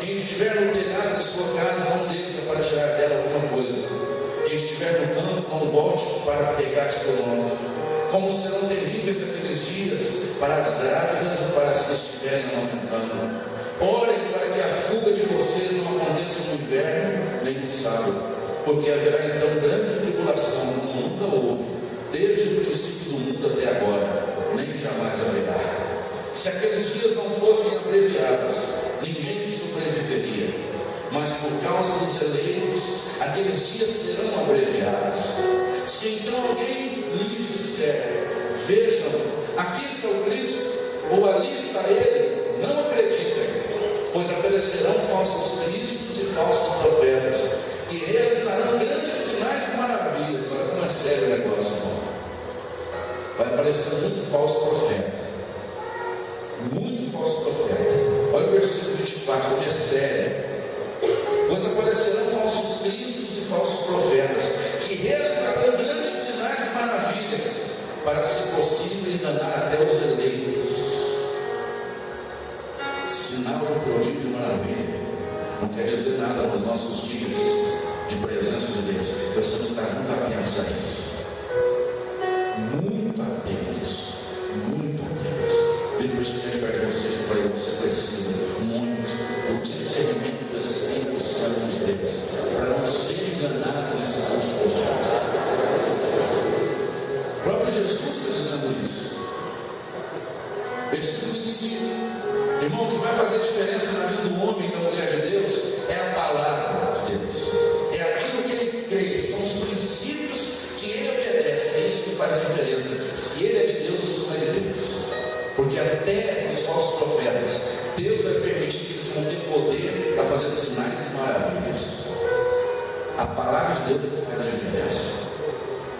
Quem estiver no telhado de sua casa não desça para tirar dela alguma coisa. Quem estiver no campo não volte para pegar seu manto. Como serão terríveis aqueles dias para as grávidas e para as que estiverem amamentando. Orem para que a fuga de vocês não aconteça no inverno nem no sábado, porque haverá então grande tribulação, como nunca houve, desde o princípio do mundo até agora, nem jamais haverá. Se aqueles dias não fossem abreviados, ninguém sobreviveria. Mas por causa dos eleitos, aqueles dias serão abreviados. Se então alguém lhes disser: vejam, aqui está o Cristo, ou ali está ele, não acreditem, pois aparecerão falsos cristos e falsos profetas, que realizarão grandes sinais e maravilhas. Olha como é sério o negócio, irmão. Vai aparecer muito falso profeta, muito falso profeta. Olha o versículo 24, como é sério. Pois aparecerão falsos cristos e falsos profetas, que realizarão grandes sinais e maravilhas. para, se possível, enganar até os eleitos. Sinal de prodígio e maravilha não quer dizer nada nos nossos dias de presença de Deus. Precisamos estar muito atentos a isso. Muito atentos. Muito atentos. Vem para o estudante perto de você, que você precisa muito do discernimento do Espírito Santo de Deus, para não ser enganado nesses últimos dias. O próprio Jesus está dizendo isso. Versículo 25. Irmão, o que vai fazer diferença na vida do homem e da mulher de Deus é a palavra de Deus, é aquilo que ele crê, são os princípios que ele obedece. É isso que faz a diferença. Se ele é de Deus, você não é de Deus, porque até os falsos profetas, Deus vai permitir que eles não tenham poder para fazer sinais e maravilhas. A palavra de Deus é que faz a diferença.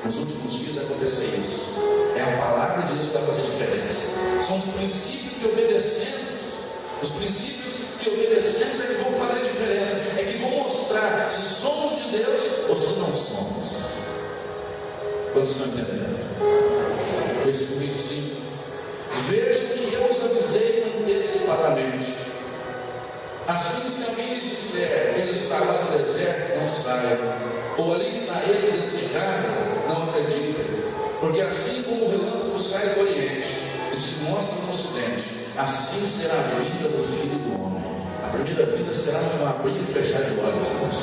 Nos últimos dias vai acontecer isso. É a palavra de Deus que vai fazer a diferença. São os princípios que obedecemos. Os princípios que obedecemos é que vão fazer a diferença, é que vão mostrar se somos de Deus ou se não somos. Quantos estão entendendo? Versículo 25. Vejam que eu os avisei antecipadamente. Assim, se alguém lhes disser, ele está lá no deserto, não saia, ou ali está ele dentro de casa, não acreditem. Porque assim como o relâmpago sai do Oriente e se mostra no Ocidente, assim será a vinda do Filho do Homem. A primeira vinda será um abrir e fechar de olhos, irmãos.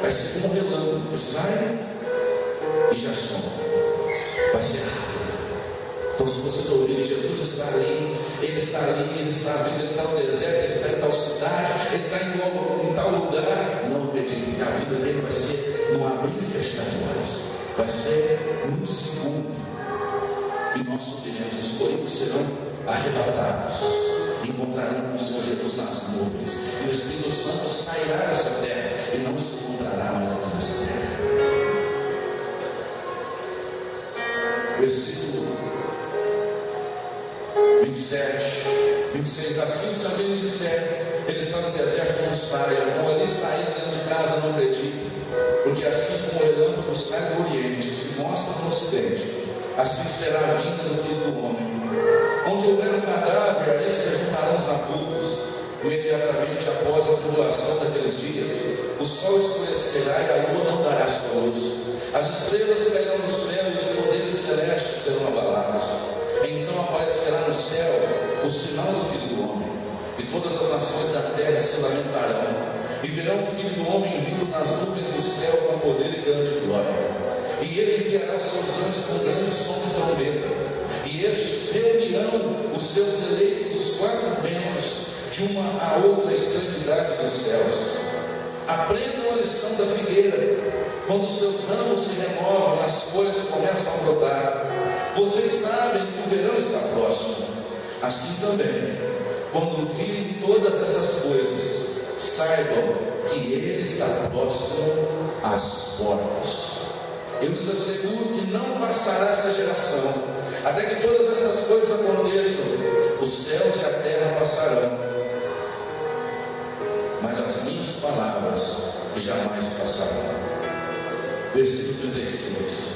Vai ser como um relâmpago que sai e já some. Vai ser rápido. Então, se vocês ouvirem, Jesus está ali, Ele está ali, Ele está vindo, Ele está no deserto, Ele está em tal cidade, Ele está em tal lugar, não acreditem que a vida dele vai ser no abrir e fechar de olhos. Vai ser num segundo. E nós subiremos, os escolhidos serão arrebatados, encontrarão com o Senhor Jesus nas nuvens, e o Espírito Santo sairá dessa terra e não se encontrará mais aqui nessa terra. Versículo 27, 26. Assim, se alguém disser, ele está no deserto, não saia, ou ali está ele dentro de casa, não acredite, porque assim como o relâmpago sai do Oriente e se mostra no Ocidente, assim será a vinda do Filho do Homem. Onde houver um cadáver, aí se juntarão os sepulcros. Imediatamente após a tribulação daqueles dias, o sol escurecerá e a lua não dará sua luz. As estrelas cairão no céu e os poderes celestes serão abalados. Então aparecerá no céu o sinal do Filho do Homem, e todas as nações da terra se lamentarão, e verão o Filho do Homem vindo nas nuvens do céu com poder e grande glória. E ele enviará os seus anjos com grande som de trombeta, e estes reunirão os seus eleitos dos quatro ventos, de uma a outra extremidade dos céus. Aprendam a lição da figueira. Quando os seus ramos se renovam, as folhas começam a brotar. Vocês sabem que o verão está próximo. Assim também, quando virem todas essas coisas, saibam que Ele está próximo às portas. Eu lhes asseguro que não passará essa geração, até que todas essas coisas aconteçam. Os céus e a terra passarão, mas as minhas palavras jamais passarão. Versículo 36.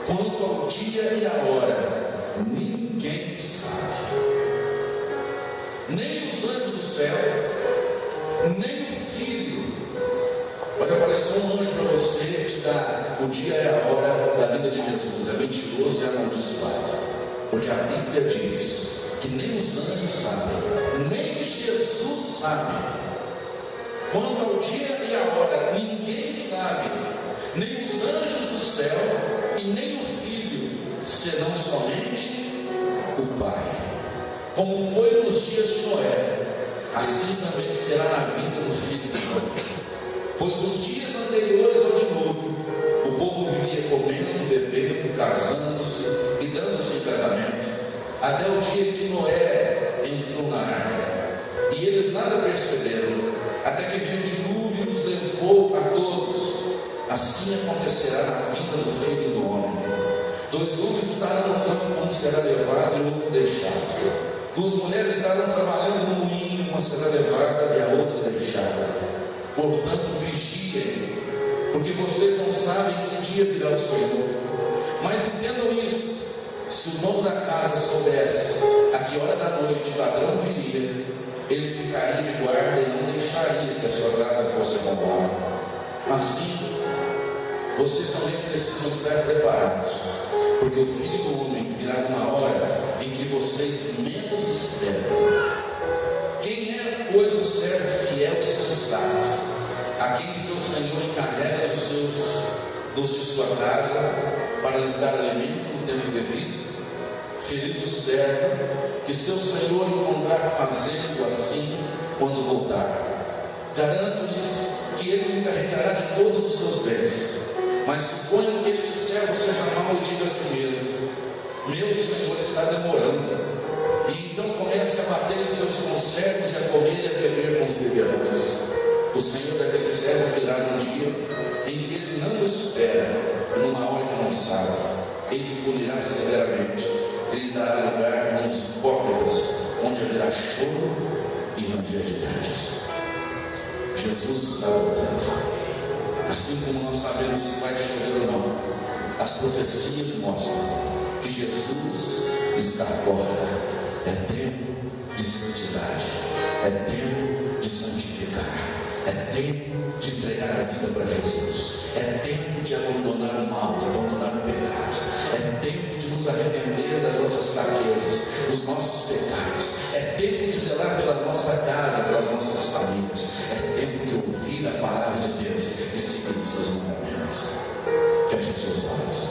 Quanto ao dia e à hora, ninguém sabe, nem os anjos do céu, nem o Filho. Pode aparecer um anjo para você te dar o dia e a hora da vida de Jesus. É mentiroso e amaldiçoado, porque a Bíblia diz que nem os anjos sabem, nem Jesus sabe. Quanto ao dia e a hora, ninguém sabe, nem os anjos do céu e nem o Filho, senão somente o Pai. Como foi nos dias de Noé, assim também será na vinda do Filho do Homem. Pois nos dias anteriores ao dilúvio, o povo vivia comendo, bebendo, casando-se e dando-se em casamento, até o dia que Noé entrou na arca. E eles nada perceberam, até que veio o dilúvio e os levou a todos. Assim acontecerá na vinda do Filho do Homem. 2 homens estarão no campo, um será levado e o outro deixado. 2 mulheres estarão trabalhando no moinho, uma será levada e a outra deixada. Portanto, vigiem, porque vocês não sabem que dia virá o Senhor. Mas entendam isso: se o dono da casa soubesse a que hora da noite o ladrão viria, ele ficaria de guarda e não deixaria que a sua casa fosse roubada. Assim, vocês também precisam estar preparados, porque o Filho do Homem virá numa hora em que vocês menos esperam. Quem é, pois, o servo fiel e sensato, a quem seu Senhor encarrega dos de sua casa para lhes dar alimento no tempo devido? Feliz o servo que seu Senhor encontrar fazendo assim quando voltar. Garanto-lhes que ele lhe encarregará de todos os seus bens. Mas suponho que este servo seja mau e diga a si mesmo: meu Senhor está demorando. E então comece a bater em seus conservos e a comer e a beber com os beberrões. O Senhor daquele servo virá num dia em que ele não espera, numa hora que não sabe. Ele punirá severamente. Ele dará lugar aos hipócritas, onde haverá choro e ranger de dentes. Jesus está voltando. Assim como nós sabemos se vai chover ou não, as profecias mostram que Jesus está à porta. É tempo de santidade, é tempo de santificar, é tempo de entregar a vida para Jesus, é tempo de abandonar o mal, de abandonar o pecado, é tempo de nos arrepender das nossas fraquezas, dos nossos pecados, é tempo de zelar pela nossa casa, pelas nossas famílias, é tempo de ouvir a palavra de Deus e seguir os seus mandamentos. Feche seus olhos.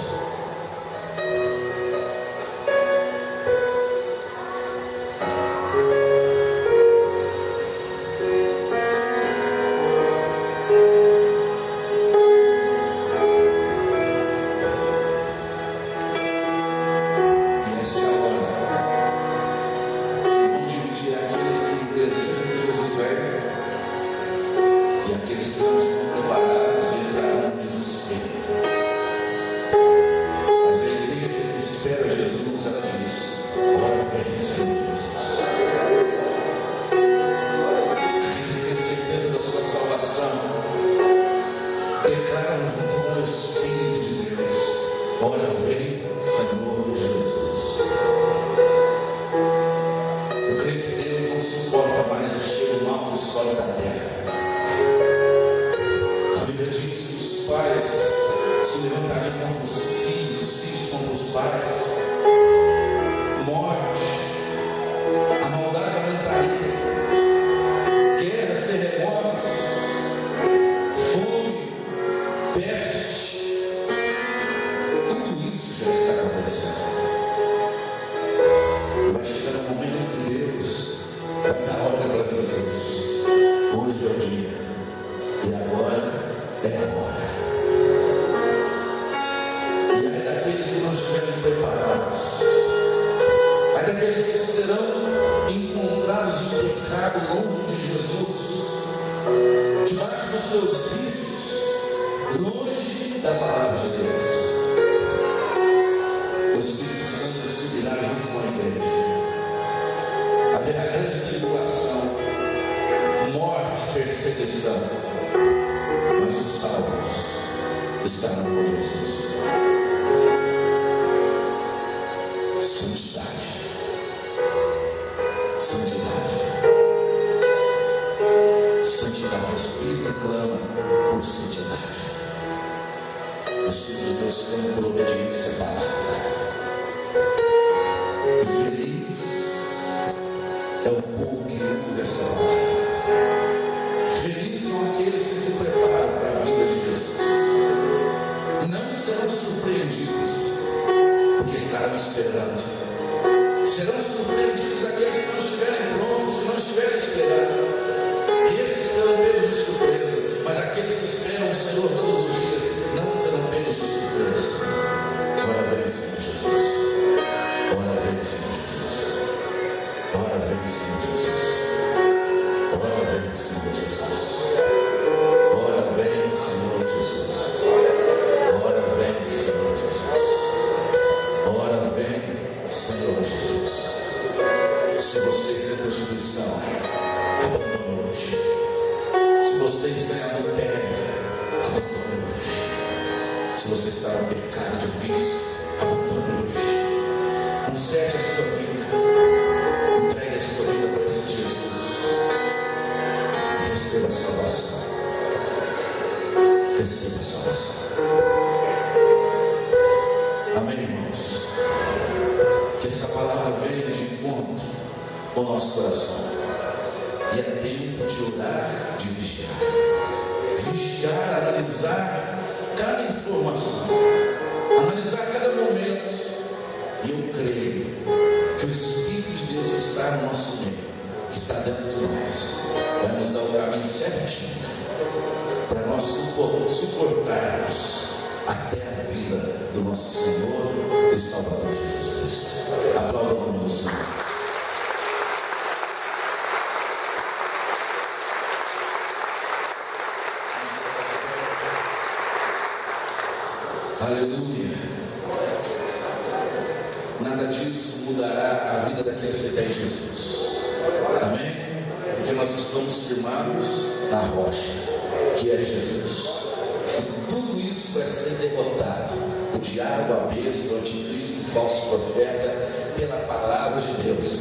Se vocês têm adultério, abandone. conserte a sua vida, entregue a sua vida para esse Jesus e receba a salvação. Receba a salvação. Amém, irmãos? Que essa palavra venha de encontro com o nosso coração. E é tempo de orar, de vigiar. Vigiar, analisar cada informação, analisar cada momento. E eu creio que o Espírito de Deus que está no nosso meio, que está dentro de nós, vai nos dar o caminho certinho para nós suportarmos até a vida do nosso Senhor e Salvador Jesus Cristo. Aplauda o nome do Senhor. Aleluia. Nada disso mudará a vida daqueles que têm Jesus. Amém? Porque nós estamos firmados na rocha, que é Jesus. E tudo isso vai ser derrotado. O diabo, a besta, o anticristo, o falso profeta, pela palavra de Deus.